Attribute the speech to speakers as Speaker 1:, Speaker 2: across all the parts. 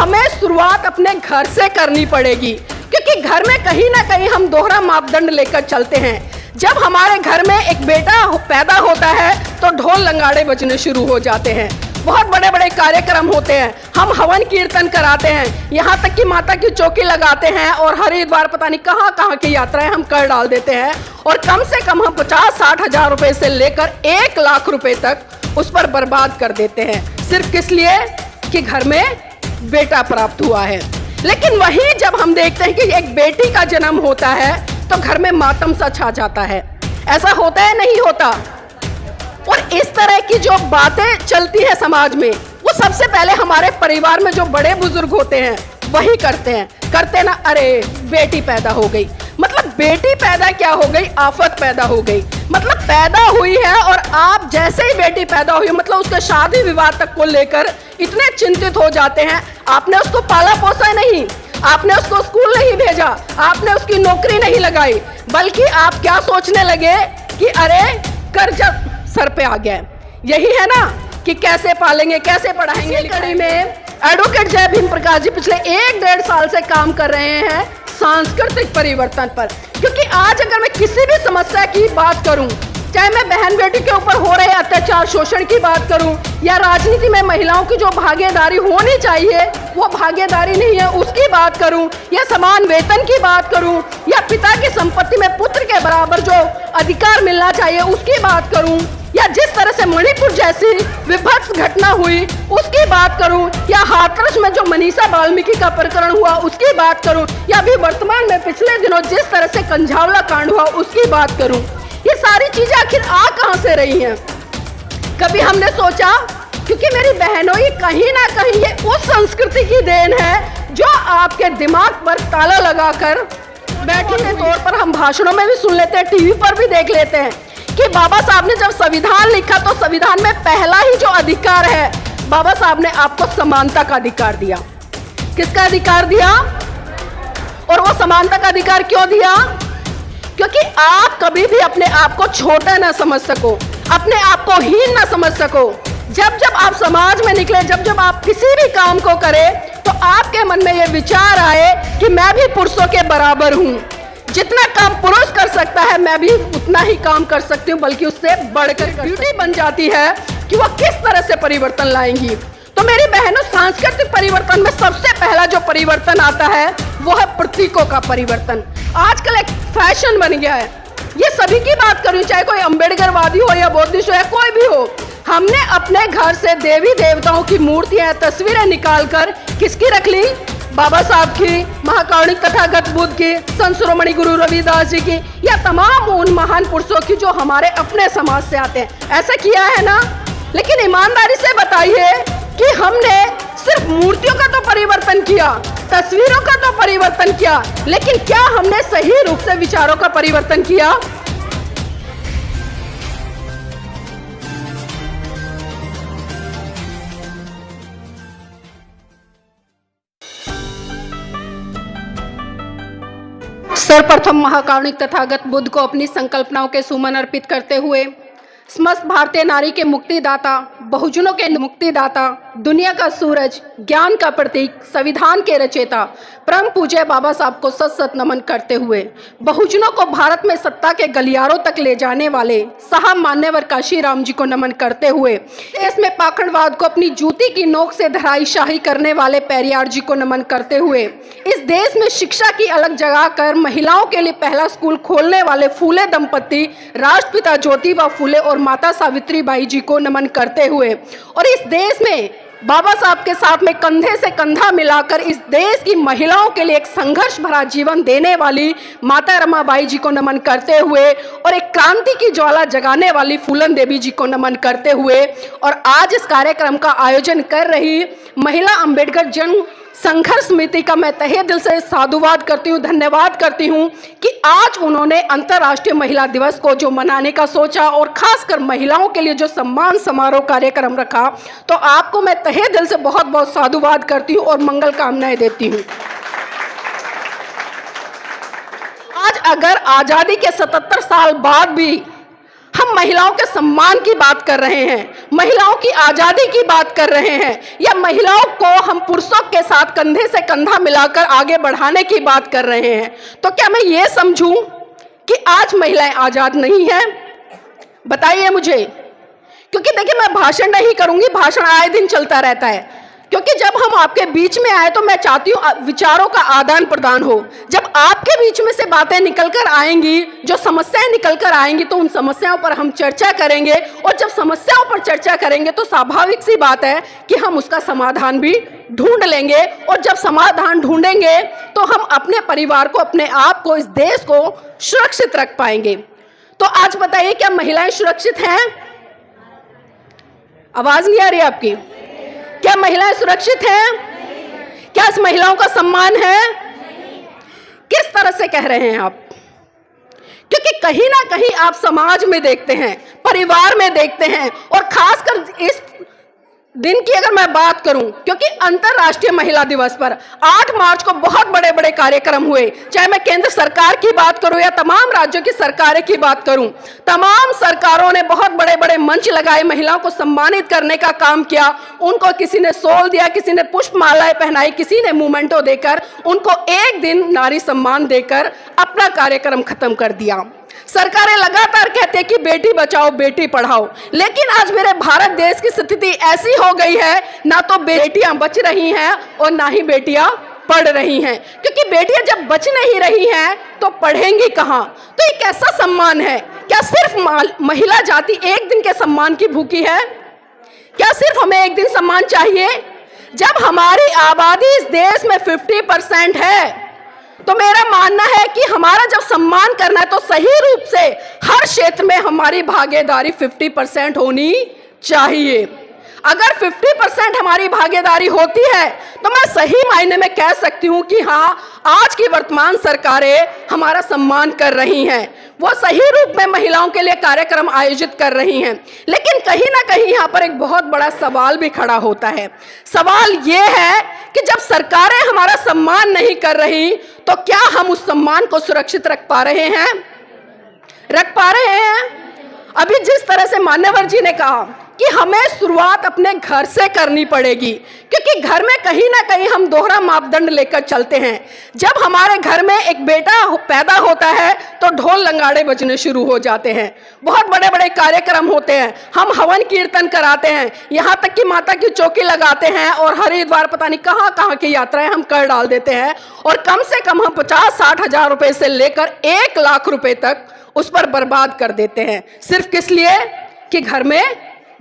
Speaker 1: हमें शुरुआत अपने घर से करनी पड़ेगी, क्योंकि घर में कहीं ना कहीं हम दोहरा मापदंड लेकर चलते हैं। जब हमारे घर में एक बेटा पैदा होता है तो ढोल लंगाड़े बजने शुरू हो जाते हैं, बहुत बड़े बड़े कार्यक्रम होते हैं, हम हवन कीर्तन कराते हैं, यहाँ तक कि माता की चौकी लगाते हैं और हरिद्वार पता नहीं कहाँ कहाँ की यात्राएं हम कर डाल देते हैं। और कम से कम हम 50-60 हज़ार रुपए से लेकर 1 लाख रुपए तक उस पर बर्बाद कर देते हैं, सिर्फ किस लिए कि घर में बेटा प्राप्त हुआ है। लेकिन वहीं जब हम देखते हैं कि एक बेटी का जन्म होता है तो घर में मातम सा छा जाता है। ऐसा होता है नहीं होता? और इस तरह की जो बातें चलती है समाज में, वो सबसे पहले हमारे परिवार में जो बड़े बुजुर्ग होते हैं वही करते ना, अरे बेटी पैदा हो गई, मतलब बेटी पैदा क्या हो गई, आफत पैदा हो गई। मतलब पैदा हुई है और आप जैसे ही बेटी पैदा हुई मतलब उसके शादी विवाह तक को लेकर इतने चिंतित हो जाते हैं। आपने उसको पाला पोसा नहीं, आपने उसको स्कूल नहीं भेजा, आपने उसकी नौकरी नहीं लगाई, बल्कि आप क्या सोचने लगे कि अरे कर्जा सर पे आ गया। यही है ना कि कैसे पालेंगे, कैसे पढ़ाएंगे। कड़ी में एडवोकेट जय भीम प्रकाश जी पिछले 1-1.5 साल से काम कर रहे हैं सांस्कृतिक परिवर्तन पर, क्योंकि आज अगर मैं किसी भी समस्या की बात करूं, चाहे मैं बहन बेटी के ऊपर हो रहे अत्याचार शोषण की बात करूं या राजनीति में महिलाओं की जो भागीदारी होनी चाहिए वो भागीदारी नहीं है उसकी बात करूं, या समान वेतन की बात करूं, या पिता की संपत्ति में पुत्र के बराबर जो अधिकार मिलना चाहिए उसकी बात करूं, या जिस तरह से मणिपुर जैसी विभत्स घटना हुई उसकी बात करूं, या हाथरस में जो मनीषा वाल्मीकि का प्रकरण हुआ उसकी बात करूं, या अभी वर्तमान में पिछले दिनों जिस तरह से कंझावला कांड हुआ उसकी बात करूं, ये सारी चीजें आखिर आ कहां से रही हैं? कभी हमने सोचा? क्योंकि मेरी बहनों ये कहीं ना कहीं ये उस संस्कृति की देन है जो आपके दिमाग पर ताला लगाकर बैठी के तौर पर हम भाषणों में भी सुन लेते हैं, टीवी पर भी देख लेते हैं कि बाबा साहब ने जब संविधान लिखा तो संविधान में पहला ही जो अधिकार है, बाबा साहब ने आपको समानता का अधिकार दिया। किसका अधिकार दिया? और वो समानता का अधिकार क्यों दिया? क्योंकि आप कभी भी अपने आप को छोटा ना समझ सको, अपने आप को हीन ना समझ सको। जब जब आप समाज में निकले, जब जब आप किसी भी काम को करें तो आपके मन में ये विचार आए कि मैं भी पुरुषों के बराबर हूँ, जितना काम पुरुष कर सकता है मैं भी उतना ही काम कर सकती हूँ, बल्कि उससे बढ़कर ड्यूटी बन जाती है कि वह किस तरह से परिवर्तन लाएंगी। तो मेरी बहनों, सांस्कृतिक परिवर्तन में सबसे पहला जो परिवर्तन आता है वो है प्रतीकों का परिवर्तन। आजकल एक फैशन बन गया है, ये सभी की बात करूँ, चाहे कोई अम्बेडकरवादी हो या बौद्धिस्ट हो या कोई भी हो, हमने अपने घर से देवी देवताओं की मूर्तियां, तस्वीरें निकालकर किसकी रख ली? बाबा साहब की, महाकारुणिक तथागत बुद्ध की, संत शिरोमणि गुरु रविदास जी की, या तमाम उन महान पुरुषों की जो हमारे अपने समाज से आते हैं। ऐसा किया है ना? लेकिन ईमानदारी से बताइए कि हमने सिर्फ मूर्तियों का तो परिवर्तन किया, तस्वीरों का तो परिवर्तन किया, लेकिन क्या हमने सही रूप से विचारों का परिवर्तन किया? सर्वप्रथम महाकारुणिक तथागत बुद्ध को अपनी संकल्पनाओं के सुमन अर्पित करते हुए समस्त भारतीय नारी के मुक्तिदाता, बहुजनों के मुक्तिदाता, दुनिया का सूरज, ज्ञान का प्रतीक, संविधान के रचयिता परम पूज्य बाबा साहब को सत सत नमन करते हुए बहुजनों को भारत में सत्ता के गलियारों तक ले जाने वाले साहब मान्यवर काशीराम जी को नमन करते हुए देश में पाखंडवाद को अपनी जूती की नोक से धराशाही करने वाले पेरियार जी को नमन करते हुए इस देश में शिक्षा की अलग जगह कर महिलाओं के लिए पहला स्कूल खोलने वाले फूले दंपति राष्ट्रपिता ज्योतिबा फूले और माता सावित्री बाई जी को नमन करते हुए और इस देश में बाबा साहब के साथ में कंधे से कंधा मिलाकर इस देश की महिलाओं के लिए एक संघर्ष भरा जीवन देने वाली माता रमाबाई जी को नमन करते हुए और एक क्रांति की ज्वाला जगाने वाली फूलन देवी जी को नमन करते हुए और आज इस कार्यक्रम का आयोजन कर रही महिला अंबेडकर जन संघर्ष समिति का मैं तहे दिल से साधुवाद करती हूँ, धन्यवाद करती हूँ कि आज उन्होंने अंतर्राष्ट्रीय महिला दिवस को जो मनाने का सोचा और खासकर महिलाओं के लिए जो सम्मान समारोह कार्यक्रम रखा, तो आपको मैं तहे दिल से बहुत बहुत साधुवाद करती हूँ और मंगल कामनाएं देती हूँ। आज अगर आज़ादी के 77 साल बाद भी हम महिलाओं के सम्मान की बात कर रहे हैं, महिलाओं की आजादी की बात कर रहे हैं, या महिलाओं को हम पुरुषों के साथ कंधे से कंधा मिलाकर आगे बढ़ाने की बात कर रहे हैं, तो क्या मैं ये समझूं कि आज महिलाएं आजाद नहीं हैं? बताइए मुझे। क्योंकि देखिए, मैं भाषण नहीं करूंगी, भाषण आए दिन चलता रहता है, क्योंकि जब हम आपके बीच में आए तो मैं चाहती हूँ विचारों का आदान प्रदान हो। जब आपके बीच में से बातें निकलकर आएंगी, जो समस्याएं निकलकर आएंगी, तो उन समस्याओं पर हम चर्चा करेंगे, और जब समस्याओं पर चर्चा करेंगे तो स्वाभाविक सी बात है कि हम उसका समाधान भी ढूंढ लेंगे, और जब समाधान ढूंढेंगे तो हम अपने परिवार को, अपने आप को, इस देश को सुरक्षित रख पाएंगे। तो आज बताइए, क्या महिलाएं सुरक्षित हैं? आवाज नहीं आ रही आपकी? क्या महिलाएं सुरक्षित हैं? क्या इस महिलाओं का सम्मान है? किस तरह से कह रहे हैं आप? क्योंकि कहीं ना कहीं आप समाज में देखते हैं, परिवार में देखते हैं, और खासकर इस दिन की अगर मैं बात करूं, क्योंकि अंतर्राष्ट्रीय महिला दिवस पर 8 मार्च को बहुत बड़े बड़े कार्यक्रम हुए, चाहे मैं केंद्र सरकार की बात करूं या तमाम राज्यों की सरकारें की बात करूं, तमाम सरकारों ने बहुत बड़े बड़े मंच लगाए, महिलाओं को सम्मानित करने का काम किया। उनको किसी ने शॉल दिया, किसी ने पुष्पमालाएं पहनाई, किसी ने मोमेंटो देकर उनको एक दिन नारी सम्मान देकर अपना कार्यक्रम खत्म कर दिया। सरकारें लगातार कहते हैं कि बेटी बचाओ बेटी पढ़ाओ, लेकिन आज मेरे भारत देश की स्थिति ऐसी हो गई है, ना तो बेटियां बच रही हैं और ना ही बेटियां पढ़ रही हैं। क्योंकि बेटियां जब बच नहीं रही हैं तो पढ़ेंगी कहां? तो ये कैसा सम्मान है? क्या सिर्फ महिला जाति एक दिन के सम्मान की भूखी है? क्या सिर्फ हमें एक दिन सम्मान चाहिए? जब हमारी आबादी इस देश में 50% है, तो मेरा मानना है कि हमारा जब सम्मान करना है तो सही रूप से हर क्षेत्र में हमारी भागीदारी 50% होनी चाहिए। अगर 50% हमारी भागीदारी होती है तो मैं सही मायने में कह सकती हूं कि हाँ, आज की वर्तमान सरकारें हमारा सम्मान कर रही हैं, वो सही रूप में महिलाओं के लिए कार्यक्रम आयोजित कर रही हैं। लेकिन कहीं ना कहीं यहाँ पर एक बहुत बड़ा सवाल भी खड़ा होता है। सवाल ये है कि जब सरकारें हमारा सम्मान नहीं कर रही, तो क्या हम उस सम्मान को सुरक्षित रख पा रहे हैं? रख पा रहे हैं? अभी जिस तरह से मान्यवर जी ने कहा कि हमें शुरुआत अपने घर से करनी पड़ेगी, क्योंकि घर में कहीं ना कहीं हम दोहरा मापदंड लेकर चलते हैं। जब हमारे घर में एक बेटा पैदा होता है तो ढोल लंगाड़े बजने शुरू हो जाते हैं, बहुत बड़े बड़े कार्यक्रम होते हैं, हम हवन कीर्तन कराते हैं, यहाँ तक कि माता की चौकी लगाते हैं, और हरिद्वार पता नहीं कहाँ कहाँ की यात्राएं हम कर डाल देते हैं, और कम से कम हम 50-60 हजार रुपए से लेकर 1 लाख रुपए तक उस पर बर्बाद कर देते हैं, सिर्फ किस लिए कि घर में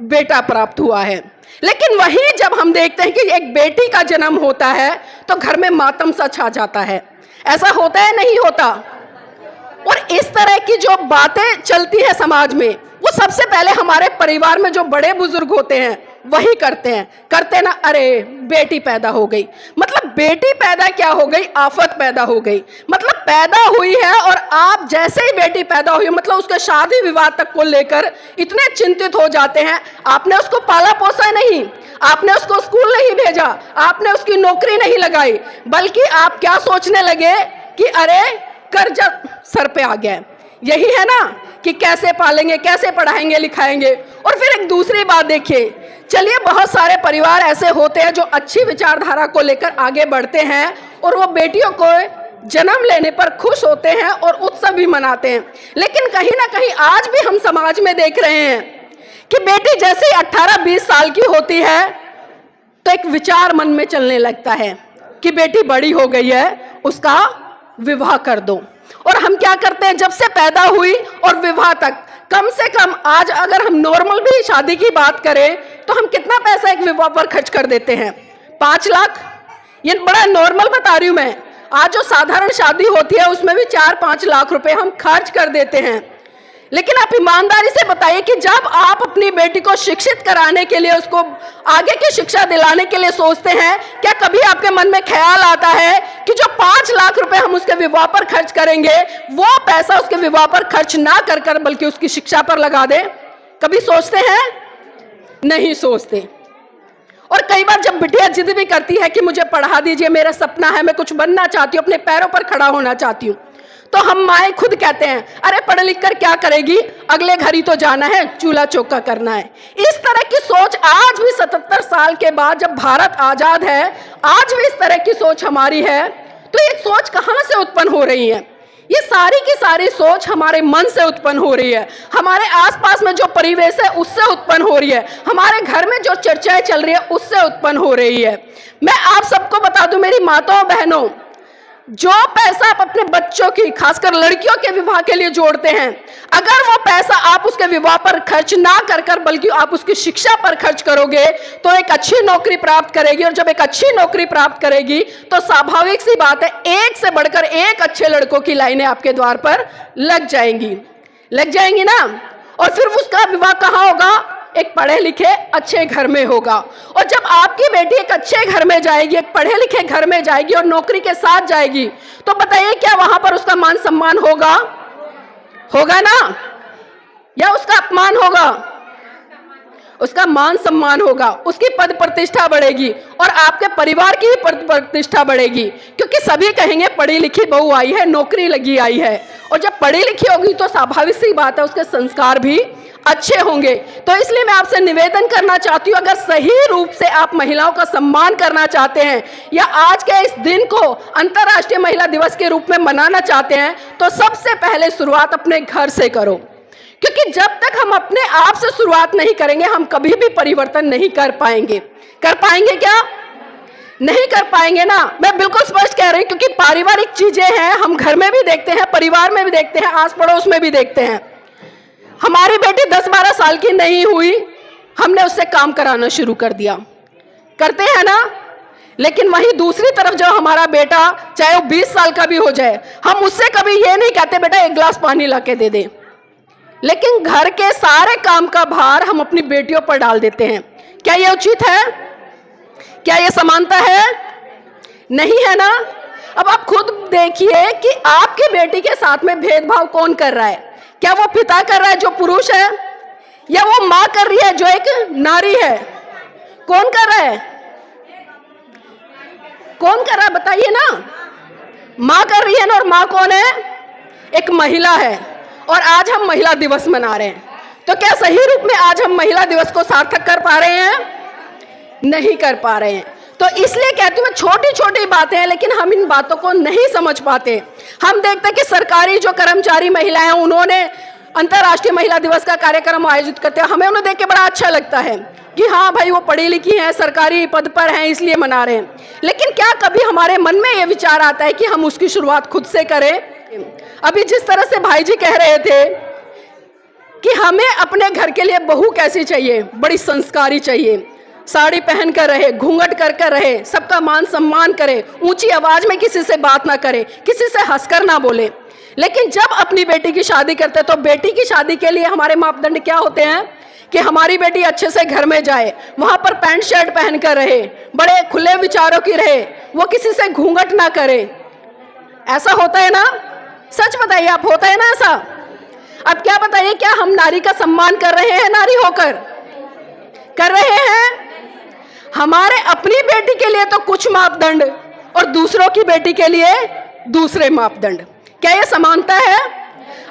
Speaker 1: बेटा प्राप्त हुआ है। लेकिन वहीं जब हम देखते हैं कि एक बेटी का जन्म होता है तो घर में मातम सा छा जाता है। ऐसा होता है, नहीं होता? और इस तरह की जो बातें चलती है समाज में, वो सबसे पहले हमारे परिवार में जो बड़े बुजुर्ग होते हैं वही करते ना, अरे बेटी पैदा हो गई, मतलब बेटी पैदा क्या हो गई? आफत पैदा हो गई। मतलब पैदा हुई है और आप जैसे ही बेटी पैदा हुई, मतलब उसके शादी विवाह तक को लेकर इतने चिंतित हो जाते हैं। आपने उसको पाला पोसा नहीं, आपने उसको स्कूल नहीं भेजा, आपने उसकी नौकरी नहीं लगाई, बल्कि आप क्या सोचने लगे कि अरे कर्जा सर पे आ गया। यही है ना कि कैसे पालेंगे, कैसे पढ़ाएंगे लिखाएंगे। और फिर एक दूसरी बात देखिए, चलिए बहुत सारे परिवार ऐसे होते हैं जो अच्छी विचारधारा को लेकर आगे बढ़ते हैं और वो बेटियों को जन्म लेने पर खुश होते हैं और उत्सव भी मनाते हैं। लेकिन कहीं ना कहीं आज भी हम समाज में देख रहे हैं कि बेटी जैसे ही 18-20 साल की होती है तो एक विचार मन में चलने लगता है कि बेटी बड़ी हो गई है, उसका विवाह कर दो। और हम क्या करते हैं, जब से पैदा हुई और विवाह तक, कम से कम आज अगर हम नॉर्मल भी शादी की बात करें तो हम कितना पैसा एक विवाह पर खर्च कर देते हैं? 5 लाख। ये बड़ा नॉर्मल बता रही हूं मैं। आज जो साधारण शादी होती है उसमें भी 4-5 लाख रुपए हम खर्च कर देते हैं। लेकिन आप ईमानदारी से बताइए कि जब आप अपनी बेटी को शिक्षित कराने के लिए, उसको आगे की शिक्षा दिलाने के लिए सोचते हैं, क्या कभी आपके मन में ख्याल आता है कि जो 5 लाख रुपए हम उसके विवाह पर खर्च करेंगे, वो पैसा उसके विवाह पर खर्च ना कर बल्कि उसकी शिक्षा पर लगा दें? कभी सोचते हैं? नहीं सोचते। और कई बार जब बिटिया जिद भी करती है कि मुझे पढ़ा दीजिए, मेरा सपना है, मैं कुछ बनना चाहती हूँ, अपने पैरों पर खड़ा होना चाहती हूँ, तो हम माएँ खुद कहते हैं अरे पढ़ लिख कर क्या करेगी, अगले घर ही तो जाना है, चूल्हा चौका करना है। इस तरह की सोच आज भी 77 साल के बाद जब भारत आजाद है, आज भी इस तरह की सोच हमारी है। तो ये सोच कहाँ से उत्पन्न हो रही है? ये सारी की सारी सोच हमारे मन से उत्पन्न हो रही है, हमारे आसपास में जो परिवेश है उससे उत्पन्न हो रही है, हमारे घर में जो चर्चाएं चल रही है उससे उत्पन्न हो रही है। मैं आप सबको बता दूं मेरी माताओं बहनों, जो पैसा आप अपने बच्चों की खासकर लड़कियों के विवाह के लिए जोड़ते हैं, अगर वो पैसा आप उसके विवाह पर खर्च ना कर बल्कि आप उसकी शिक्षा पर खर्च करोगे तो एक अच्छी नौकरी प्राप्त करेगी, और जब एक अच्छी नौकरी प्राप्त करेगी तो स्वाभाविक सी बात है एक से बढ़कर एक अच्छे लड़कों की लाइनें आपके द्वार पर लग जाएंगी ना। और फिर उसका विवाह कहाँ होगा? एक पढ़े लिखे अच्छे घर में होगा। और जब आपकी बेटी एक अच्छे घर में जाएगी, एक पढ़े लिखे घर में जाएगी और नौकरी के साथ जाएगी, तो बताइए क्या वहां पर उसका मान सम्मान होगा ना, या उसका अपमान होगा? उसका मान सम्मान होगा, उसकी पद प्रतिष्ठा बढ़ेगी और आपके परिवार की भी पद प्रतिष्ठा बढ़ेगी, क्योंकि सभी कहेंगे पढ़ी लिखी बहू आई है, नौकरी लगी आई है। और जब पढ़ी लिखी होगी तो स्वाभाविक सी बात है उसके संस्कार भी अच्छे होंगे। तो इसलिए मैं आपसे निवेदन करना चाहती हूँ, अगर सही रूप से आप महिलाओं का सम्मान करना चाहते हैं या आज के इस दिन को अंतर्राष्ट्रीय महिला दिवस के रूप में मनाना चाहते हैं, तो सबसे पहले शुरुआत अपने घर से करो, क्योंकि जब तक हम अपने आप से शुरुआत नहीं करेंगे हम कभी भी परिवर्तन नहीं कर पाएंगे। क्या नहीं कर पाएंगे ना? मैं बिल्कुल स्पष्ट कह रही हूं, क्योंकि पारिवारिक चीजें हैं, हम घर में भी देखते हैं, परिवार में भी देखते हैं, आस पड़ोस में भी देखते हैं। हमारी बेटी 10-12 साल की नहीं हुई, हमने उससे काम कराना शुरू कर दिया, करते हैं ना। लेकिन वहीं दूसरी तरफ जब हमारा बेटा चाहे वो 20 साल का भी हो जाए, हम उससे कभी ये नहीं कहते बेटा एक गिलास पानी ला के दे दे, लेकिन घर के सारे काम का भार हम अपनी बेटियों पर डाल देते हैं। क्या ये उचित है? क्या ये समानता है? नहीं है ना। अब आप खुद देखिए कि आपकी बेटी के साथ में भेदभाव कौन कर रहा है? क्या वो पिता कर रहा है जो पुरुष है, या वो माँ कर रही है जो एक नारी है? कौन कर रहा है? कौन कर रहा है बताइए ना। माँ कर रही है ना, और माँ कौन है? एक महिला है। और आज हम महिला दिवस मना रहे हैं, तो क्या सही रूप में आज हम महिला दिवस को सार्थक कर पा रहे हैं? नहीं कर पा रहे हैं। तो इसलिए कहती हूँ छोटी छोटी बातें हैं, लेकिन हम इन बातों को नहीं समझ पाते। हम देखते हैं कि सरकारी जो कर्मचारी महिलाएं हैं उन्होंने अंतर्राष्ट्रीय महिला दिवस का कार्यक्रम आयोजित करते हैं, हमें उन्हें देख के बड़ा अच्छा लगता है कि हाँ भाई वो पढ़ी लिखी हैं, सरकारी पद पर हैं, इसलिए मना रहे हैं। लेकिन क्या कभी हमारे मन में ये विचार आता है कि हम उसकी शुरुआत खुद से करें? अभी जिस तरह से भाई जी कह रहे थे कि हमें अपने घर के लिए बहू कैसी चाहिए, बड़ी संस्कारी चाहिए, साड़ी पहन कर रहे, घूंघट कर रहे, सबका मान सम्मान करे, ऊंची आवाज में किसी से बात ना करे, किसी से हंसकर ना बोले। लेकिन जब अपनी बेटी की शादी करते हैं तो बेटी की शादी के लिए हमारे मापदंड क्या होते हैं कि हमारी बेटी अच्छे से घर में जाए, वहां पर पैंट शर्ट पहन कर रहे, बड़े खुले विचारों की रहे, वो किसी से घूंघट ना करे। ऐसा होता है ना? सच बताइए आप, होता है ना ऐसा? अब क्या बताइए, क्या हम नारी का सम्मान कर रहे हैं? नारी होकर कर रहे हैं? हमारे अपनी बेटी के लिए तो कुछ मापदंड और दूसरों की बेटी के लिए दूसरे मापदंड। क्या ये समानता है?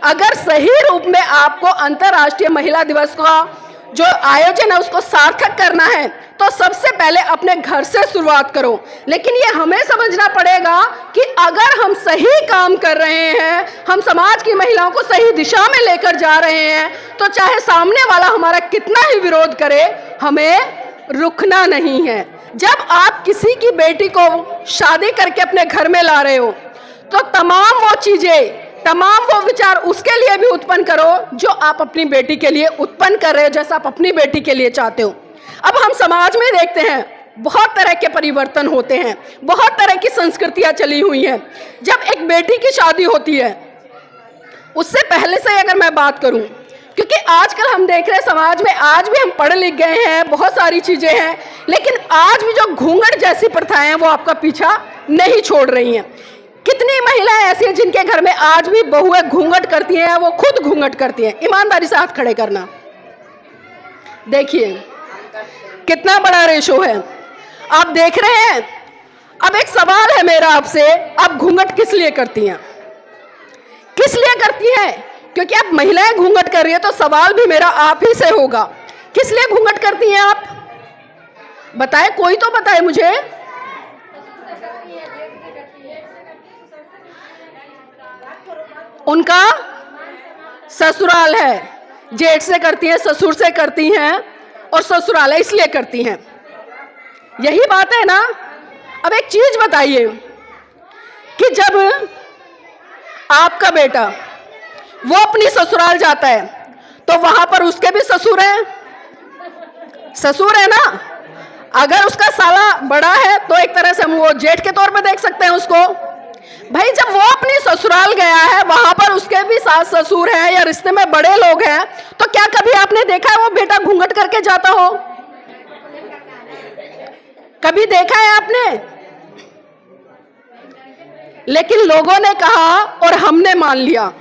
Speaker 1: अगर सही रूप में आपको अंतर्राष्ट्रीय महिला दिवस का जो आयोजन है उसको सार्थक करना है तो सबसे पहले अपने घर से शुरुआत करो। लेकिन ये हमें समझना पड़ेगा कि अगर हम सही काम कर रहे हैं, हम समाज की महिलाओं को सही दिशा में लेकर जा रहे हैं, तो चाहे सामने वाला हमारा कितना ही विरोध करे, हमें रुकना नहीं है। जब आप किसी की बेटी को शादी करके अपने घर में ला रहे हो तो तमाम वो चीजें, तमाम वो विचार उसके लिए भी उत्पन्न करो जो आप अपनी बेटी के लिए उत्पन्न कर रहे हो, जैसा आप अपनी बेटी के लिए चाहते हो। अब हम समाज में देखते हैं बहुत तरह के परिवर्तन होते हैं, बहुत तरह की संस्कृतियां चली हुई हैं। जब एक बेटी की शादी होती है, उससे पहले से अगर मैं बात करूं, क्योंकि आजकल हम देख रहे हैं समाज में आज भी हम पढ़ लिख गए हैं, बहुत सारी चीजें हैं, लेकिन आज भी जो घूंघट जैसी प्रथाएं हैं वो आपका पीछा नहीं छोड़ रही हैं। कितनी महिलाएं ऐसी हैं जिनके घर में आज भी बहुएं घूंघट करती हैं, वो खुद घूंघट करती हैं। ईमानदारी से हाथ खड़े करना, देखिए कितना बड़ा रेशो है। आप देख रहे हैं। अब एक सवाल है मेरा आपसे, आप घूंघट किस लिए करती हैं? किस लिए करती हैं? क्योंकि अब महिलाएं घूंघट कर रही है तो सवाल भी मेरा आप ही से होगा, किस लिए घूंघट करती हैं आप? बताए, कोई तो बताए मुझे। उनका ससुराल है, जेठ से करती हैं, ससुर से करती हैं और ससुराल है इसलिए करती हैं। यही बात है ना। अब एक चीज बताइए कि जब आपका बेटा वो अपनी ससुराल जाता है तो वहां पर उसके भी ससुर हैं, ससुर है ना। अगर उसका साला बड़ा है तो एक तरह से हम वो जेठ के तौर पे देख सकते हैं उसको। भाई जब वो अपनी ससुराल गया है वहां पर उसके भी सास ससुर हैं या रिश्ते में बड़े लोग हैं, तो क्या कभी आपने देखा है वो बेटा घूंघट करके जाता हो? कभी देखा है आपने? लेकिन लोगों ने कहा और हमने मान लिया।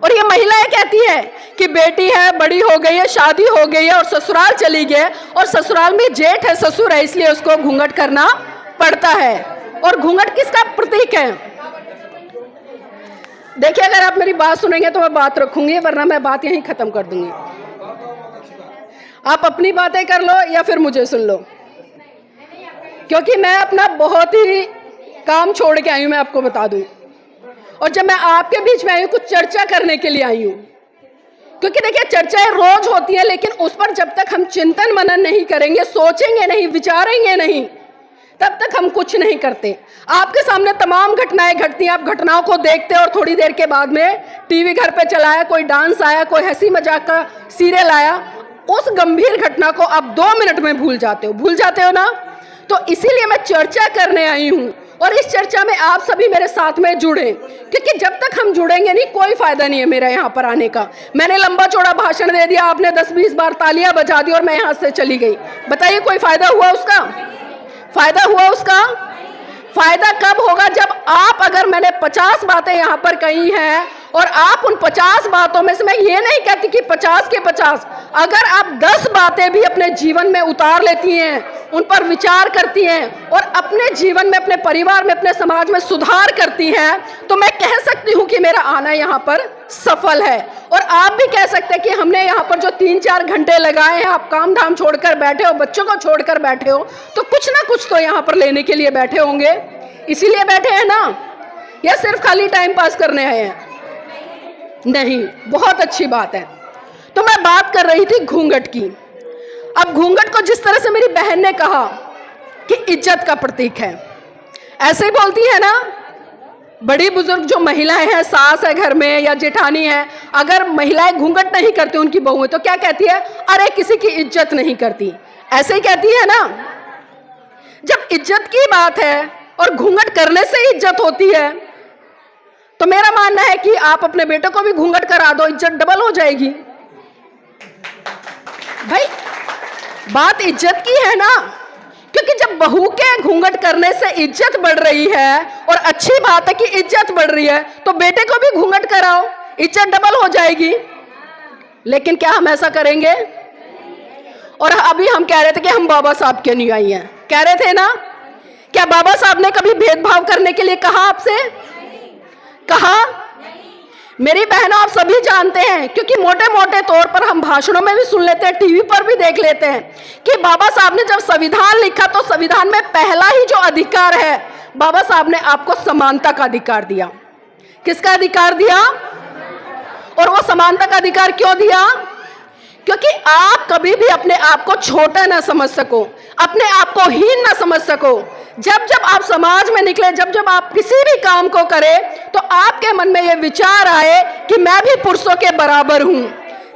Speaker 1: और ये महिलाएं कहती है कि बेटी है, बड़ी हो गई है, शादी हो गई है और ससुराल चली गई और ससुराल में जेठ है, ससुर है, इसलिए उसको घूंघट करना पड़ता है। और घूंघट किसका प्रतीक है? देखिए, अगर आप मेरी बात सुनेंगे तो मैं बात रखूंगी, वरना मैं बात यहीं खत्म कर दूंगी। आप अपनी बातें कर लो या फिर मुझे सुन लो, क्योंकि मैं अपना बहुत ही काम छोड़ के आई हूं, मैं आपको बता दूं। और जब मैं आपके बीच में आई हूं, कुछ चर्चा करने के लिए आई हूं, क्योंकि देखिए चर्चाएं रोज होती हैं, लेकिन उस पर जब तक हम चिंतन मनन नहीं करेंगे, सोचेंगे नहीं, विचारेंगे नहीं, तब तक हम कुछ नहीं करते। आपके सामने तमाम घटनाएं घटती हैं, आप घटनाओं को देखते हैं और थोड़ी देर के बाद में टीवी घर पे चलाया, कोई डांस आया, कोई हंसी मजाक का सीरियल आया, उस गंभीर घटना को आप 2 मिनट में भूल जाते हो ना। तो इसीलिए मैं चर्चा करने आई हूं और इस चर्चा में आप सभी मेरे साथ में जुड़े, क्योंकि जब तक हम जुड़ेंगे नहीं, कोई फायदा नहीं है मेरा यहाँ पर आने का। मैंने लंबा चौड़ा भाषण दे दिया, आपने 10-20 बार तालियां बजा दी और मैं यहाँ से चली गई। बताइए कोई फायदा हुआ उसका? फायदा हुआ उसका? फायदा कब होगा? जब आप, अगर मैंने 50 बातें यहाँ पर कही हैं और आप उन 50 बातों में से, मैं ये नहीं कहती कि 50 के 50, अगर आप 10 बातें भी अपने जीवन में उतार लेती हैं, उन पर विचार करती हैं और अपने जीवन में, अपने परिवार में, अपने समाज में सुधार करती हैं, तो मैं कह सकती हूँ कि मेरा आना यहाँ पर सफल है। और आप भी कह सकते हैं कि हमने यहाँ पर जो 3-4 घंटे लगाए हैं, आप काम धाम छोड़कर बैठे हो, बच्चों को छोड़कर बैठे हो, तो कुछ ना कुछ तो यहाँ पर लेने के लिए बैठे होंगे, इसीलिए बैठे हैं ना, या सिर्फ खाली टाइम पास करने आए हैं? नहीं, बहुत अच्छी बात है। तो मैं बात कर रही थी घूंघट की। अब घूंघट को जिस तरह से मेरी बहन ने कहा कि इज्जत का प्रतीक है, ऐसे ही बोलती है ना बड़ी बुजुर्ग जो महिलाएं हैं, सास है घर में या जेठानी है, अगर महिलाएं घूंघट नहीं करती उनकी बहुएं, तो क्या कहती है? अरे किसी की इज्जत नहीं करती, ऐसे ही कहती है ना। जब इज्जत की बात है और घूंघट करने से इज्जत होती है, तो मेरा मानना है कि आप अपने बेटे को भी घूंघट करा दो, इज्जत डबल हो जाएगी। भाई बात इज्जत की है ना, क्योंकि जब बहू के घूंघट करने से इज्जत बढ़ रही है और अच्छी बात है कि इज्जत बढ़ रही है, तो बेटे को भी घूंघट कराओ, इज्जत डबल हो जाएगी। लेकिन क्या हम ऐसा करेंगे? और अभी हम कह रहे थे कि हम बाबा साहब के अनुयायी हैं, कह रहे थे ना। क्या बाबा साहब ने कभी भेदभाव करने के लिए कहा आपसे? कहा? मेरी बहनों, आप सभी जानते हैं, क्योंकि मोटे मोटे तौर पर हम भाषणों में भी सुन लेते हैं, टीवी पर भी देख लेते हैं कि बाबा साहब ने जब संविधान लिखा तो संविधान में पहला ही जो अधिकार है, बाबा साहब ने आपको समानता का अधिकार दिया। किसका अधिकार दिया? और वो समानता का अधिकार क्यों दिया? क्योंकि आप कभी भी अपने आप को छोटा ना समझ सको, अपने आप को हीन ना समझ सको। जब जब आप समाज में निकले, जब जब आप किसी भी काम को करें, तो आपके मन में यह विचार आए कि मैं भी पुरुषों के बराबर हूं,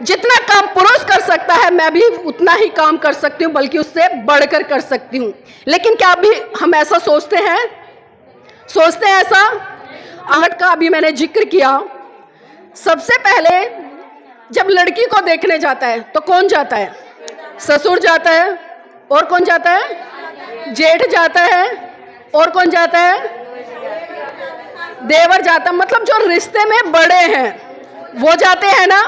Speaker 1: जितना काम पुरुष कर सकता है मैं भी उतना ही काम कर सकती हूं, बल्कि उससे बढ़कर कर सकती हूं। लेकिन क्या अभी हम ऐसा सोचते हैं? सोचते हैं ऐसा? आहट का अभी मैंने जिक्र किया। सबसे पहले जब लड़की को देखने जाता है तो कौन जाता है? ससुर जाता है। और कौन जाता है? जेठ जाता है। और कौन जाता है? देवर जाता है। मतलब जो रिश्ते में बड़े हैं वो जाते हैं ना।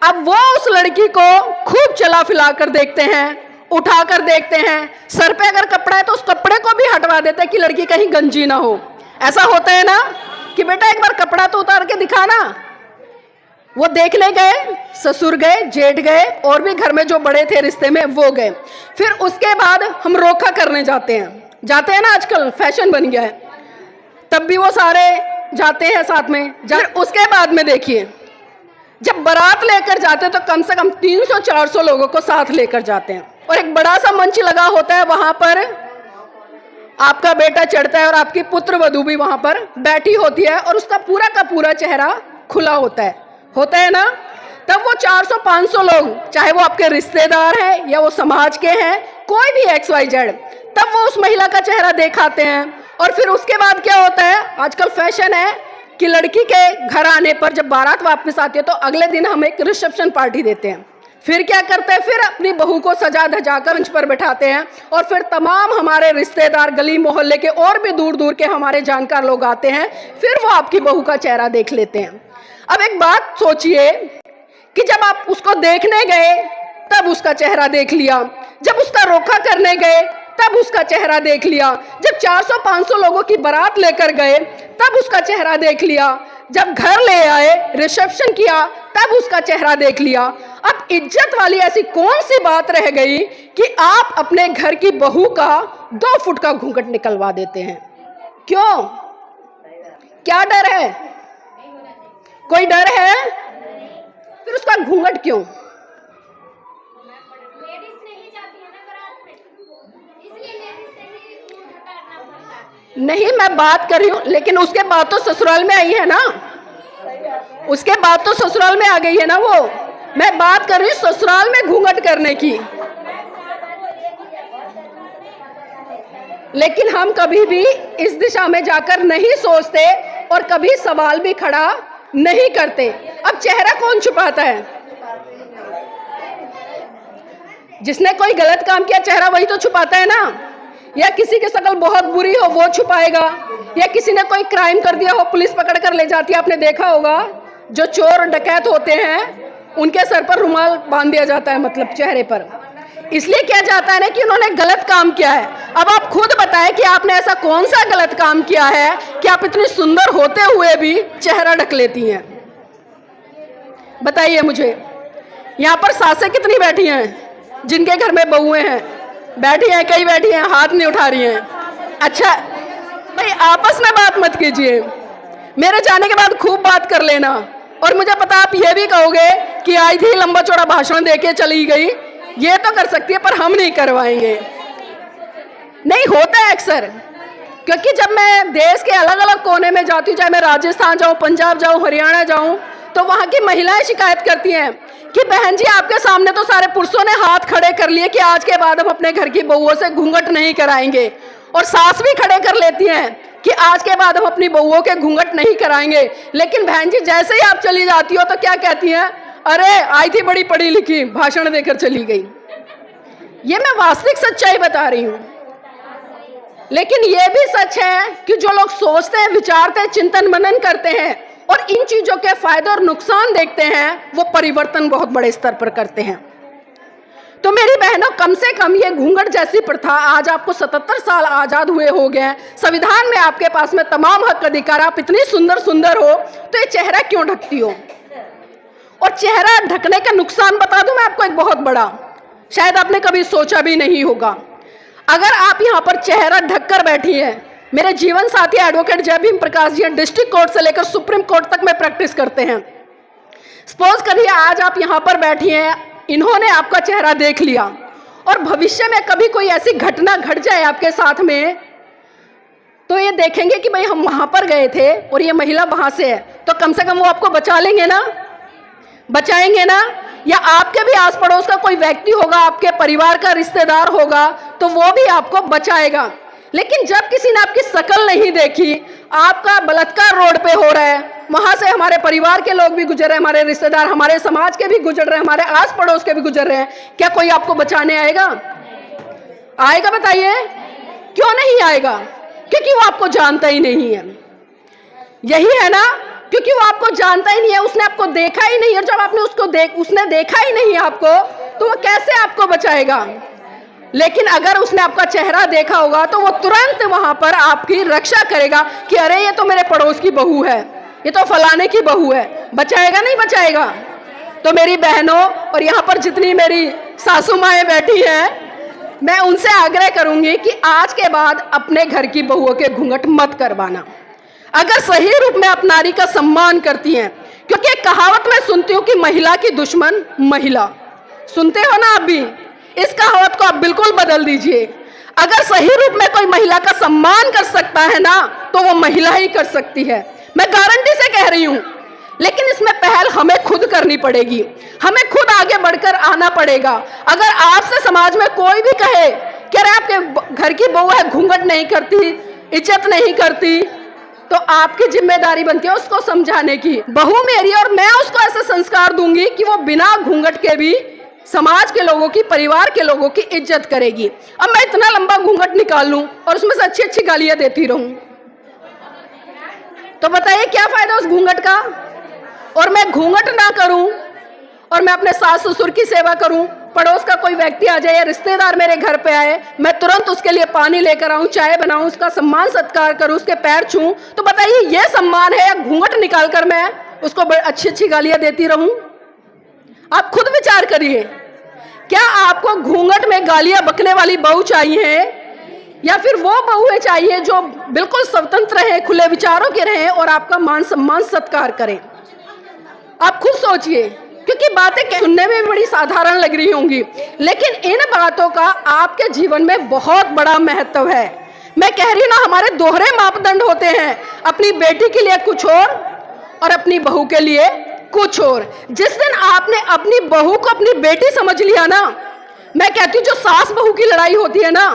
Speaker 1: अब वो उस लड़की को खूब चला फिला कर देखते हैं, उठा कर देखते हैं, सर पे अगर कपड़ा है तो उस कपड़े को भी हटवा देते हैं कि लड़की कहीं गंजी ना हो। ऐसा होता है ना कि बेटा एक बार कपड़ा तो उतार के दिखाना, वो देखने गए, ससुर गए, जेठ गए, और भी घर में जो बड़े थे रिश्ते में वो गए। फिर उसके बाद हम रोका करने जाते हैं ना, आजकल फैशन बन गया है, तब भी वो सारे जाते हैं साथ में। फिर उसके बाद में देखिए, जब बारात लेकर जाते हैं तो कम से कम 300-400 लोगों को साथ लेकर जाते हैं, और एक बड़ा सा मंच लगा होता है, वहां पर आपका बेटा चढ़ता है और आपकी पुत्र वधू भी वहां पर बैठी होती है, और उसका पूरा का पूरा चेहरा खुला होता है ना। तब वो 400-500 लोग, चाहे वो आपके रिश्तेदार हैं या वो समाज के हैं, कोई भी XYZ, तब वो उस महिला का चेहरा दिखाते हैं। और फिर उसके बाद क्या होता है, आजकल फैशन है कि लड़की के घर आने पर जब बारात वापस आती है तो अगले दिन हम एक रिसेप्शन पार्टी देते हैं। फिर क्या करते हैं, फिर अपनी बहू को सजा धजा कर मंच पर बैठाते हैं, और फिर तमाम हमारे रिश्तेदार, गली मोहल्ले के और भी दूर दूर के हमारे जानकार लोग आते हैं, फिर वो आपकी बहू का चेहरा देख लेते हैं। अब एक बात सोचिए कि जब आप उसको देखने गए तब उसका चेहरा देख लिया, जब उसका रोका करने गए तब उसका चेहरा देख लिया, जब 400-500 लोगों की बारात लेकर गए तब उसका चेहरा देख लिया, जब घर ले आए, रिसेप्शन किया, तब उसका चेहरा देख लिया। अब इज्जत वाली ऐसी कौन सी बात रह गई कि आप अपने घर की बहू का 2 फुट का घूंघट निकलवा देते हैं? क्यों? क्या डर है? कोई डर है? फिर उसका घूंघट क्यों? नहीं, मैं बात कर रही हूँ, लेकिन उसके बाद तो ससुराल में आई है ना, उसके बाद तो ससुराल में आ गई है ना वो। मैं बात कर रही हूँ ससुराल में घूंघट करने की। लेकिन हम कभी भी इस दिशा में जाकर नहीं सोचते और कभी सवाल भी खड़ा नहीं करते। अब चेहरा कौन छुपाता है? जिसने कोई गलत काम किया, चेहरा वही तो छुपाता है ना। या किसी की शक्ल बहुत बुरी हो वो छुपाएगा, या किसी ने कोई क्राइम कर दिया हो, पुलिस पकड़ कर ले जाती है। आपने देखा होगा जो चोर डकैत होते हैं उनके सर पर रुमाल बांध दिया जाता है, मतलब चेहरे पर, इसलिए किया जाता है ना कि उन्होंने गलत काम किया है। अब आप खुद बताएं कि आपने ऐसा कौन सा गलत काम किया है कि आप इतनी सुंदर होते हुए भी चेहरा ढक लेती हैं? बताइए मुझे। यहाँ पर सासें कितनी बैठी हैं जिनके घर में बहुएं हैं? बैठी हैं, कई बैठी हैं, हाथ नहीं उठा रही हैं। अच्छा भाई, आपस में बात मत कीजिए, मेरे जाने के बाद खूब बात कर लेना। और मुझे पता आप ये भी कहोगे कि आई थी, लंबा चौड़ा भाषण देके चली गई, ये तो कर सकती है पर हम नहीं करवाएंगे। नहीं होता है अक्सर, क्योंकि जब मैं देश के अलग अलग कोने में जाती हूँ, चाहे मैं राजस्थान जाऊँ, पंजाब जाऊँ, हरियाणा जाऊँ, तो वहाँ की महिलाएं शिकायत करती हैं कि बहन जी आपके सामने तो सारे पुरुषों ने हाथ खड़े कर लिए कि आज के बाद हम अपने घर की बहुओं से घूंघट नहीं कराएंगे, और सास भी खड़े कर लेती हैं कि आज के बाद हम अपनी बहुओं के घूंघट नहीं कराएंगे। लेकिन बहन जी जैसे ही आप चली जाती हो तो क्या कहती हैं? अरे आई थी बड़ी पढ़ी लिखी, भाषण देकर चली गई। ये मैं वास्तविक सच्चाई बता रही हूँ। लेकिन ये भी सच है कि जो लोग सोचते हैं, विचारते हैं, चिंतन मनन करते हैं और इन चीजों के फायदे और नुकसान देखते हैं, वो परिवर्तन बहुत बड़े स्तर पर करते हैं। तो मेरी बहनों, कम से कम ये घूंघट जैसी प्रथा, आज आपको 77 साल आजाद हुए हो गए हैं, संविधान में आपके पास में तमाम हक अधिकार, आप इतनी सुंदर सुंदर हो, तो ये चेहरा क्यों ढकती हो? और चेहरा ढकने का नुकसान बता दूं मैं आपको एक बहुत बड़ा, शायद आपने कभी सोचा भी नहीं होगा। अगर आप यहाँ पर चेहरा ढककर बैठी हैं, मेरे जीवन साथी एडवोकेट जय भीम प्रकाश जी डिस्ट्रिक्ट कोर्ट से लेकर सुप्रीम कोर्ट तक में प्रैक्टिस करते हैं। सपोज करिए आज आप यहाँ पर बैठी हैं, इन्होंने आपका चेहरा देख लिया, और भविष्य में कभी कोई ऐसी घटना घट जाए आपके साथ में, तो ये देखेंगे कि भाई हम वहां पर गए थे और ये महिला वहां से है, तो कम से कम वो आपको बचा लेंगे ना, बचाएंगे ना। या आपके भी आस पड़ोस का कोई व्यक्ति होगा, आपके परिवार का रिश्तेदार होगा, तो वो भी आपको बचाएगा। लेकिन जब किसी ने आपकी शक्ल नहीं देखी, आपका बलात्कार रोड पे हो रहा है, वहां से हमारे परिवार के लोग भी गुजर रहे हैं, हमारे रिश्तेदार, हमारे समाज के भी गुजर रहे हैं, हमारे आस पड़ोस के भी गुजर रहे हैं, क्या कोई आपको बचाने आएगा? आएगा? बताइए क्यों नहीं आएगा? क्योंकि वो आपको जानता ही नहीं है। यही है ना, क्योंकि वो आपको जानता ही नहीं है, उसने आपको देखा ही नहीं है। जब आपने उसने देखा ही नहीं आपको, तो वो कैसे आपको बचाएगा? लेकिन अगर उसने आपका चेहरा देखा होगा तो वो तुरंत वहां पर आपकी रक्षा करेगा कि अरे ये तो मेरे पड़ोस की बहू है, ये तो फलाने की बहू है, बचाएगा नहीं बचाएगा। तो मेरी बहनों और यहाँ पर जितनी मेरी सासू माएँ बैठी हैं, मैं उनसे आग्रह करूंगी कि आज के बाद अपने घर की बहुओं के घूंघट मत करवाना। अगर सही रूप में आप नारी का सम्मान करती हैं, क्योंकि एक कहावत मैं सुनती हूँ कि महिला की दुश्मन महिला, सुनते हो ना आप भी, इस कहावत को आप बिल्कुल बदल दीजिए। अगर सही रूप में कोई महिला का सम्मान कर सकता है ना, तो वो महिला ही कर सकती है, मैं गारंटी से कह रही हूँ। लेकिन इसमें पहल हमें खुद करनी पड़ेगी, हमें खुद आगे बढ़कर आना पड़ेगा। अगर आपसे समाज में कोई भी कहे कि अरे आपके घर की बहू है, घूंघट नहीं करती, इज्जत नहीं करती, तो आपकी जिम्मेदारी बनती है उसको समझाने की। बहू मेरी और मैं उसको ऐसे संस्कार दूंगी कि वो बिना घूंघट के भी समाज के लोगों की, परिवार के लोगों की इज्जत करेगी। अब मैं इतना लंबा घूंघट निकाल लूं और उसमें से अच्छी अच्छी गालियां देती रहूं, तो बताइए क्या फायदा उस घूंघट का। और मैं घूंघट ना करूं और मैं अपने सास ससुर की सेवा करूं, पड़ोस का कोई व्यक्ति आ जाए या रिश्तेदार मेरे घर पे आए, मैं तुरंत उसके लिए पानी लेकर आऊं, चाय बनाऊं, उसका सम्मान सत्कार करूं, उसके पैर छूं, तो बताइए ये सम्मान है या घूंघट निकालकर मैं उसको अच्छी अच्छी गालियां देती रहूं। आप खुद विचार करिए, क्या आपको घूंघट में गालियां बकने वाली बहू चाहिए या फिर वो बहुएं चाहिए जो बिल्कुल स्वतंत्र रहे, खुले विचारों के रहें और आपका मान सम्मान सत्कार करें। आप खुद सोचिए, क्योंकि बातें सुनने में बड़ी साधारण लग रही होंगी, लेकिन इन बातों का आपके जीवन में बहुत बड़ा महत्व है। मैं कह रही हूं ना, हमारे दोहरे मापदंड होते हैं, अपनी बेटी के लिए कुछ और अपनी बहू के लिए कुछ और। जिस दिन आपने अपनी बहू को अपनी बेटी समझ लिया ना, मैं कहती हूँ जो सास बहू की लड़ाई होती है ना,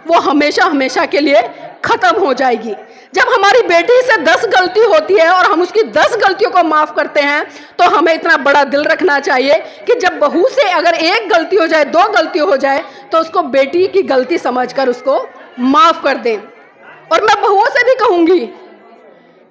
Speaker 1: वो हमेशा हमेशा के लिए खत्म हो जाएगी। जब हमारी बेटी से 10 गलती होती है और हम उसकी 10 गलतियों को माफ करते हैं, तो हमें इतना बड़ा दिल रखना चाहिए कि जब बहू से अगर 1 गलती हो जाए, 2 गलती हो जाए, तो उसको बेटी की गलती समझकर उसको माफ कर दें। और मैं बहुओं से भी कहूंगी,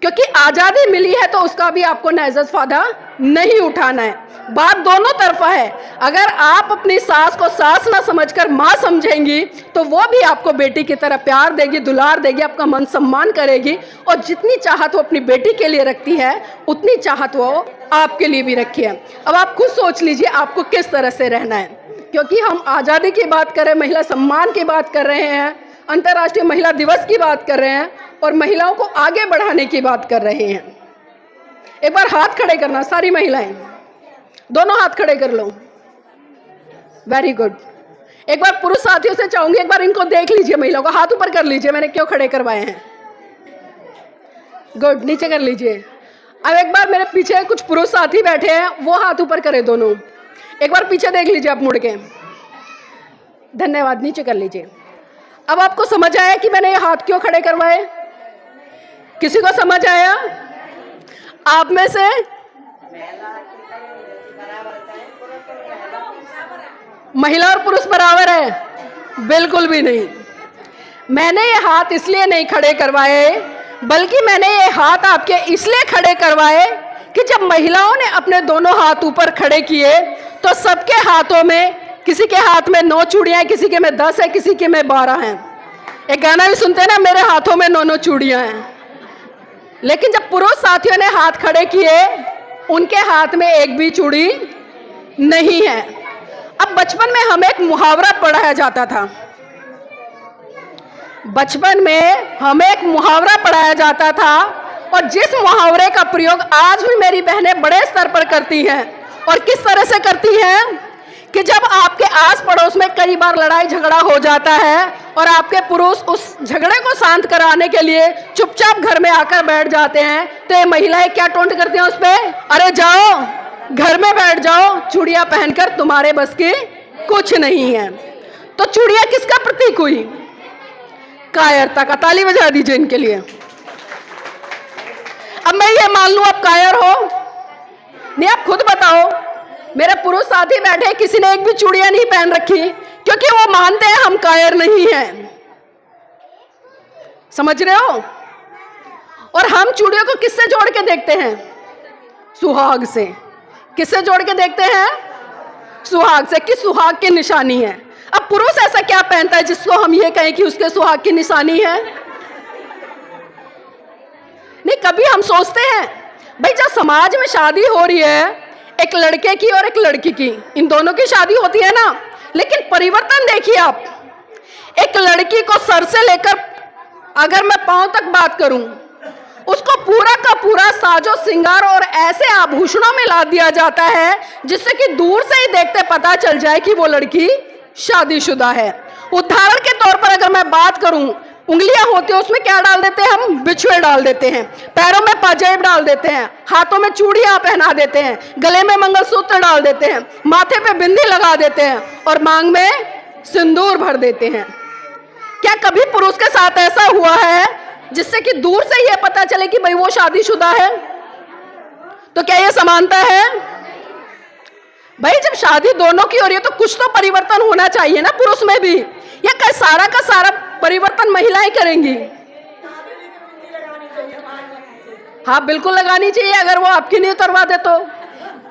Speaker 1: क्योंकि आजादी मिली है तो उसका भी आपको नाजायज फायदा नहीं उठाना है। बात दोनों तरफा है। अगर आप अपनी सास को सास ना समझकर माँ समझेंगी, तो वो भी आपको बेटी की तरह प्यार देगी, दुलार देगी, आपका मन सम्मान करेगी, और जितनी चाहत वो अपनी बेटी के लिए रखती है, उतनी चाहत वो आपके लिए भी रखी है। अब आप खुद सोच लीजिए आपको किस तरह से रहना है, क्योंकि हम आज़ादी की बात कर रहे हैं, महिला सम्मान की बात कर रहे हैं, अंतर्राष्ट्रीय महिला दिवस की बात कर रहे हैं और महिलाओं को आगे बढ़ाने की बात कर रहे हैं। एक बार हाथ खड़े करना, सारी महिलाएं, दोनों हाथ खड़े कर लो। Very good. एक बार पुरुष साथियों से चाहूंगी, एक बार इनको देख लीजिए, महिलाओं को हाथ ऊपर कर लीजिए, मैंने क्यों खड़े करवाए हैं। गुड, नीचे कर लीजिए। अब एक बार मेरे पीछे कुछ पुरुष साथी बैठे हैं, वो हाथ ऊपर करे दोनों। एक बार पीछे देख लीजिए आप मुड़ के। धन्यवाद, नीचे कर लीजिए। अब आपको समझ आया कि मैंने ये हाथ क्यों खड़े करवाए? किसी को समझ आया? आप में से महिला और पुरुष बराबर है? बिल्कुल भी नहीं। मैंने ये हाथ इसलिए नहीं खड़े करवाए, बल्कि मैंने ये हाथ आपके इसलिए खड़े करवाए कि जब महिलाओं ने अपने दोनों हाथ ऊपर खड़े किए, तो सबके हाथों में, किसी के हाथ में 9 चूड़ियां हैं, किसी के में 10 है, किसी के में 12 हैं। एक गाना भी सुनते हैं ना, मेरे हाथों में 9 चूड़ियां हैं। लेकिन जब पुरुष साथियों ने हाथ खड़े किए, उनके हाथ में एक भी चूड़ी नहीं है। अब बचपन में हमें एक मुहावरा पढ़ाया जाता था, बचपन में हमें एक मुहावरा पढ़ाया जाता था, और जिस मुहावरे का प्रयोग आज भी मेरी बहनें बड़े स्तर पर करती हैं। और किस तरह से करती हैं कि जब आपके आस पड़ोस में कई बार लड़ाई झगड़ा हो जाता है और आपके पुरुष उस झगड़े को शांत कराने के लिए चुपचाप घर में आकर बैठ जाते हैं, तो ये महिलाएं क्या टोंट करती हैं उस पे? अरे जाओ, घर में बैठ जाओ, चूड़ियां पहनकर तुम्हारे बस की कुछ नहीं है। तो चूड़ियां किसका प्रतीक हुई? कायरता का। ताली बजा दीजिए इनके लिए। अब मैं ये मान लूं आप कायर हो, नहीं, आप खुद बताओ। मेरे पुरुष साथी बैठे, किसी ने एक भी चूड़ियां नहीं पहन रखी, क्योंकि वो मानते हैं हम कायर नहीं हैं। समझ रहे हो? और हम चूड़ियों को किससे जोड़ के देखते हैं? सुहाग से। किससे जोड़ के देखते हैं? सुहाग से, कि सुहाग की निशानी है। अब पुरुष ऐसा क्या पहनता है जिसको हम ये कहें कि उसके सुहाग की निशानी है? नहीं, कभी हम सोचते हैं भाई जब समाज में शादी हो रही है, एक लड़के की और एक लड़की की, इन दोनों की शादी होती है ना, लेकिन परिवर्तन देखिए आप, एक लड़की को सर से लेकर अगर मैं पांव तक बात करूं, उसको पूरा का पूरा साजो श्रृंगार और ऐसे आभूषणों में ला दिया जाता है जिससे कि दूर से ही देखते पता चल जाए कि वो लड़की शादीशुदा है। उदाहरण के तौर पर अगर मैं बात करूं, उंगलियां होती है उसमें क्या डाल देते हैं हम, बिछुए डाल देते हैं, पैरों में पाजेब डाल देते हैं, हाथों में चूड़ियां पहना देते हैं, गले में मंगलसूत्र डाल देते हैं, माथे पे बिंदी लगा देते हैं और मांग में सिंदूर भर देते हैं। क्या कभी पुरुष के साथ ऐसा हुआ है जिससे कि दूर से यह पता चले कि भाई वो शादीशुदा है? तो क्या यह समानता है? भाई जब शादी दोनों की हो रही है तो कुछ तो परिवर्तन होना चाहिए ना पुरुष में भी, या क्या सारा का सारा परिवर्तन महिलाएं करेंगी? हाँ बिल्कुल लगानी चाहिए, अगर वो आपकी नहीं उतरवा दे तो।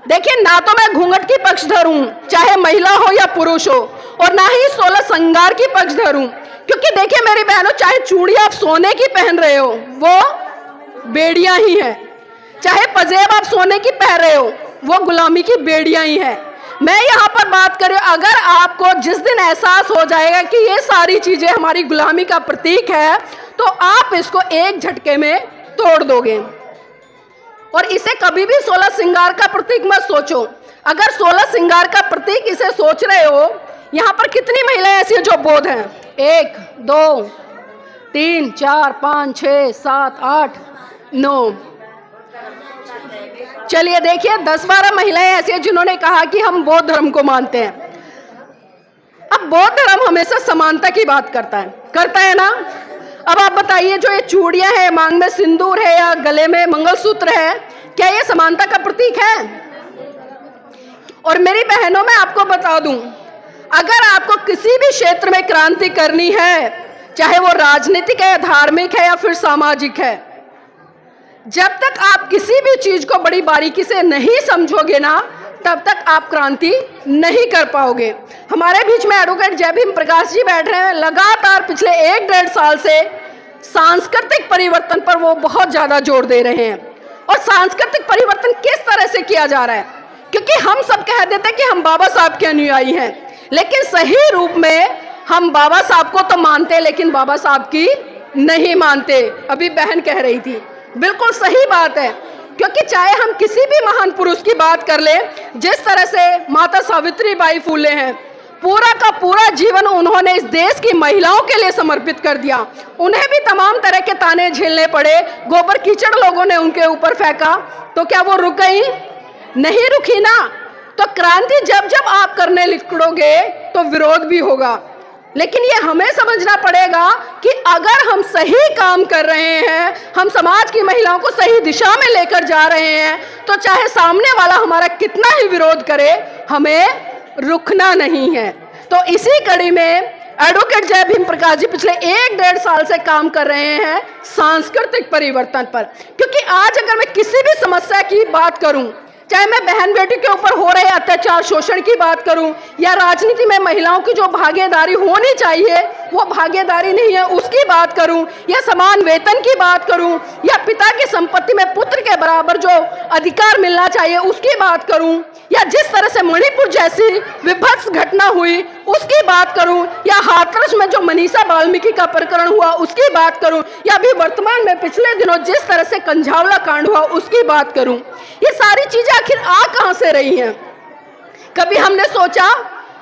Speaker 1: देखिए, ना तो मैं घूंघट की पक्षधर हूं, चाहे महिला हो या पुरुष हो, और ना ही 16 श्रृंगार की पक्षधर हूं, क्योंकि देखिए मेरी बहनों, चाहे चूड़ियां आप सोने की पहन रहे हो वो बेड़ियां ही है, चाहे पजेब आप सोने की पहन रहे हो वो गुलामी की बेड़ियां ही है। मैं यहाँ पर बात करूं, अगर आपको जिस दिन एहसास हो जाएगा कि ये सारी चीजें हमारी गुलामी का प्रतीक है, तो आप इसको एक झटके में तोड़ दोगे। और इसे कभी भी 16 श्रृंगार का प्रतीक मत सोचो। अगर 16 श्रृंगार का प्रतीक इसे सोच रहे हो, यहाँ पर कितनी महिलाएं ऐसी हैं जो बोध हैं? 1 2 3 4 5 6 7 8 9, चलिए देखिए 10-12 महिलाएं ऐसी हैं जिन्होंने कहा कि हम बौद्ध धर्म को मानते हैं। अब बौद्ध धर्म हमेशा समानता की बात करता है ना। अब आप बताइए, जो ये चूड़ियां हैं, मांग में सिंदूर है या गले में मंगलसूत्र है, क्या ये समानता का प्रतीक है? और मेरी बहनों, मैं आपको बता दूं, अगर आपको किसी भी क्षेत्र में क्रांति करनी है, चाहे वो राजनीतिक है, धार्मिक है या फिर सामाजिक है, जब तक आप किसी भी चीज को बड़ी बारीकी से नहीं समझोगे ना, तब तक आप क्रांति नहीं कर पाओगे। हमारे बीच में एडवोकेट जय भीम प्रकाश जी बैठ रहे हैं, लगातार पिछले 1-1.5 साल से सांस्कृतिक परिवर्तन पर वो बहुत ज्यादा जोर दे रहे हैं। और सांस्कृतिक परिवर्तन किस तरह से किया जा रहा है? क्योंकि हम सब कह देते हैं कि हम बाबा साहब के अनुयायी हैं, लेकिन सही रूप में हम बाबा साहब को तो मानते, लेकिन बाबा साहब की नहीं मानते। अभी बहन कह रही थी, बिल्कुल सही बात है, क्योंकि चाहे हम किसी भी महान पुरुष की बात कर ले, जिस तरह से माता सावित्रीबाई फूले हैं, पूरा का पूरा जीवन उन्होंने इस देश की महिलाओं के लिए समर्पित कर दिया। उन्हें भी तमाम तरह के ताने झेलने पड़े, गोबर कीचड़ लोगों ने उनके ऊपर फेंका, तो क्या वो रुक गई? नहीं रुकी ना। तो क्रांति जब जब आप करने निकलोगे तो विरोध भी होगा, लेकिन ये हमें समझना पड़ेगा कि अगर हम सही काम कर रहे हैं, हम समाज की महिलाओं को सही दिशा में लेकर जा रहे हैं, तो चाहे सामने वाला हमारा कितना ही विरोध करे, हमें रुकना नहीं है। तो इसी कड़ी में एडवोकेट जय भीम प्रकाश जी पिछले 1-1.5 साल से काम कर रहे हैं सांस्कृतिक परिवर्तन पर। क्योंकि आज अगर मैं किसी भी समस्या की बात करूं, चाहे मैं बहन बेटी के ऊपर हो रहे अत्याचार शोषण की बात करूं, या राजनीति में महिलाओं की जो भागीदारी होनी चाहिए वो भागीदारी नहीं है उसकी बात करूं, या समान वेतन की बात करूं, या पिता की संपत्ति में पुत्र के बराबर जो अधिकार मिलना चाहिए उसकी बात करूं, या जिस तरह से मणिपुर जैसी विभत्स घटना हुई उसकी बात करूं, या हाथरस में जो मनीषा वाल्मीकि का प्रकरण हुआ उसकी बात करूं, या अभी वर्तमान में पिछले दिनों जिस तरह से कंझावला कांड हुआ उसकी बात करूं, ये सारी चीजें आखिर आ कहां से रही हैं? कभी हमने सोचा?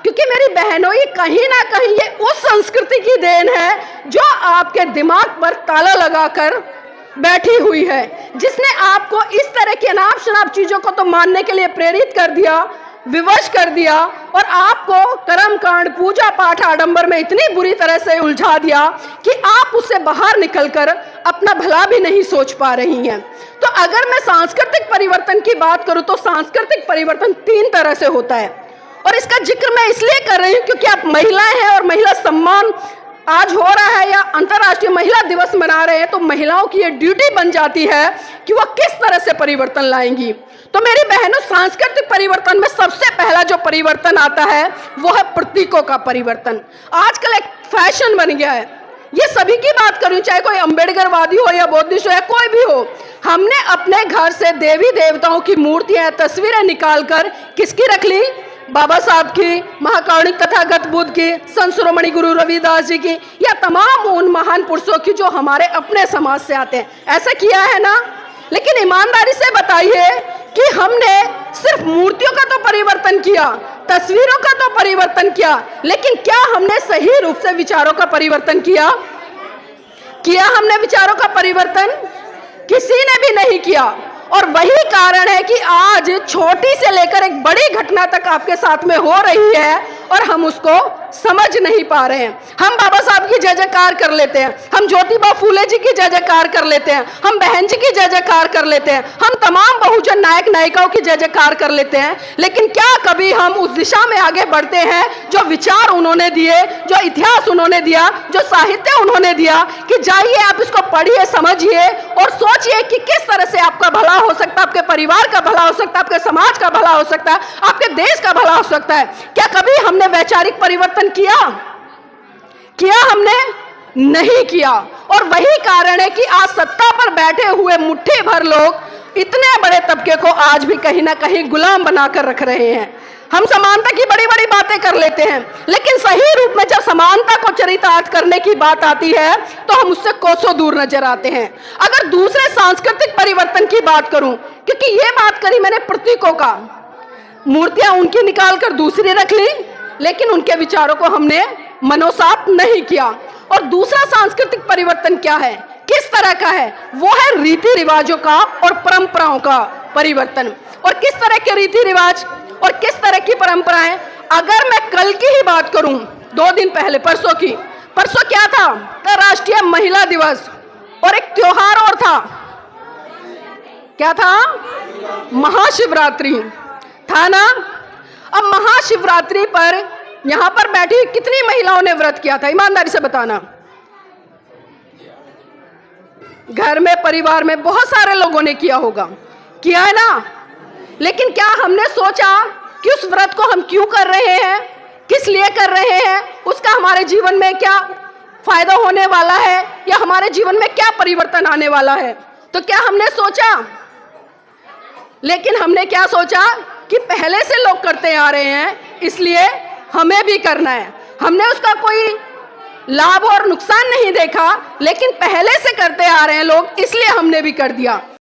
Speaker 1: क्योंकि मेरी बहनों, ये कहीं ना कहीं ये उस संस्कृति की देन है जो आपके दिमाग पर ताला लगाकर बैठी हुई है, जिसने आपको इस तरह की अनाप शनाप चीजों को तो मानने के लिए प्रेरित कर दिया, विवश कर दिया, और आपको कर्मकांड, पूजा पाठ, आडंबर में इतनी बुरी तरह से उलझा दिया कि आप उससे बाहर निकलकर अपना भला भी नहीं सोच पा रही हैं। तो अगर मैं सांस्कृतिक परिवर्तन की बात करूं तो सांस्कृतिक परिवर्तन 3 तरह से होता है, और इसका जिक्र मैं इसलिए कर रही हूं क्योंकि आप महिलाएं हैं और महिला सम्मान आज हो रहा है या अंतर्राष्ट्रीय महिला दिवस मना रहे हैं, तो महिलाओं की ये ड्यूटी बन जाती है कि वह किस तरह से परिवर्तन लाएंगी। तो मेरी बहनों, सांस्कृतिक परिवर्तन में सबसे पहला जो परिवर्तन आता है वो है प्रतीकों का परिवर्तन। आजकल एक फैशन बन गया है, ये सभी की बात करूं, चाहे कोई अम्बेडकरवादी हो या बौद्धिस्ट हो या कोई भी हो, हमने अपने घर से देवी देवताओं की मूर्तियां, तस्वीरें निकालकर किसकी रख ली? बाबा साहब की, महाकारुणिक तथागत बुद्ध की, संत शिरोमणि गुरु रविदास जी की, या तमाम उन महान पुरुषों की जो हमारे अपने समाज से आते हैं। ऐसा किया है ना? लेकिन ईमानदारी से बताइए कि हमने सिर्फ मूर्तियों का तो परिवर्तन किया, तस्वीरों का तो परिवर्तन किया, लेकिन क्या हमने सही रूप से विचारों का परिवर्तन किया? हमने विचारों का परिवर्तन? किसी ने भी नहीं किया। और वही कारण है कि आज छोटी से लेकर एक बड़ी घटना तक आपके साथ में हो रही है और हम उसको समझ नहीं पा रहे हैं। हम बाबा साहब की जय जयकार कर लेते हैं, हम ज्योतिबा फूले जी की जय जयकार कर लेते हैं, हम बहन जी की जय जयकार कर लेते हैं, हम तमाम बहुजन नायक नायिकाओं की जय जयकार कर लेते हैं, लेकिन क्या कभी हम उस दिशा में आगे बढ़ते हैं जो विचार उन्होंने दिए, जो इतिहास उन्होंने दिया, जो साहित्य उन्होंने दिया, कि जाइए आप इसको पढ़िए, समझिए और सोचिए कि किस तरह से आपका भला हो सकता है, आपके परिवार का भला हो सकता है, आपके समाज का भला हो सकता है, आपके देश का भला हो सकता है। क्या कभी हमने वैचारिक परिवर्तन किया? हमने नहीं किया। और वही कारण है कि आज सत्ता पर बैठे हुए मुट्ठी भर लोग इतने बड़े तबके को आज भी कहीं ना कहीं गुलाम बनाकर रख रहे हैं। हम समानता की बड़ी बड़ी बातें कर लेते हैं, लेकिन सही रूप में जब समानता को चरितार्थ करने की बात आती है तो हम उससे कोसों दूर नजर आते हैं। अगर दूसरे सांस्कृतिक परिवर्तन की बात करूं, क्योंकि ये बात करी मैंने प्रतीकों का, मूर्तियां उनकी निकालकर दूसरी रख ली, लेकिन उनके विचारों को हमने मनोसात नहीं किया। और दूसरा सांस्कृतिक परिवर्तन क्या है, किस तरह का है? वो है रीति रिवाजों का और परंपराओं का परिवर्तन। और किस तरह के रीति रिवाज और किस तरह की परंपराएं? अगर मैं कल की ही बात करूं, 2 दिन पहले, परसों क्या था? अंतर्राष्ट्रीय महिला दिवस, और एक त्योहार और था, क्या था? महाशिवरात्रि था ना। अब महाशिवरात्रि पर यहां पर बैठी कितनी महिलाओं ने व्रत किया था? ईमानदारी से बताना। घर में, परिवार में बहुत सारे लोगों ने किया होगा, किया है ना। लेकिन क्या हमने सोचा कि उस व्रत को हम क्यों कर रहे हैं, किस लिए कर रहे हैं, उसका हमारे जीवन में क्या फायदा होने वाला है, या हमारे जीवन में क्या परिवर्तन आने वाला है? तो क्या हमने सोचा? लेकिन हमने क्या सोचा कि पहले से लोग करते आ रहे हैं, इसलिए हमें भी करना है। हमने उसका कोई लाभ और नुकसान नहीं देखा, लेकिन पहले से करते आ रहे हैं लोग, इसलिए हमने भी कर दिया।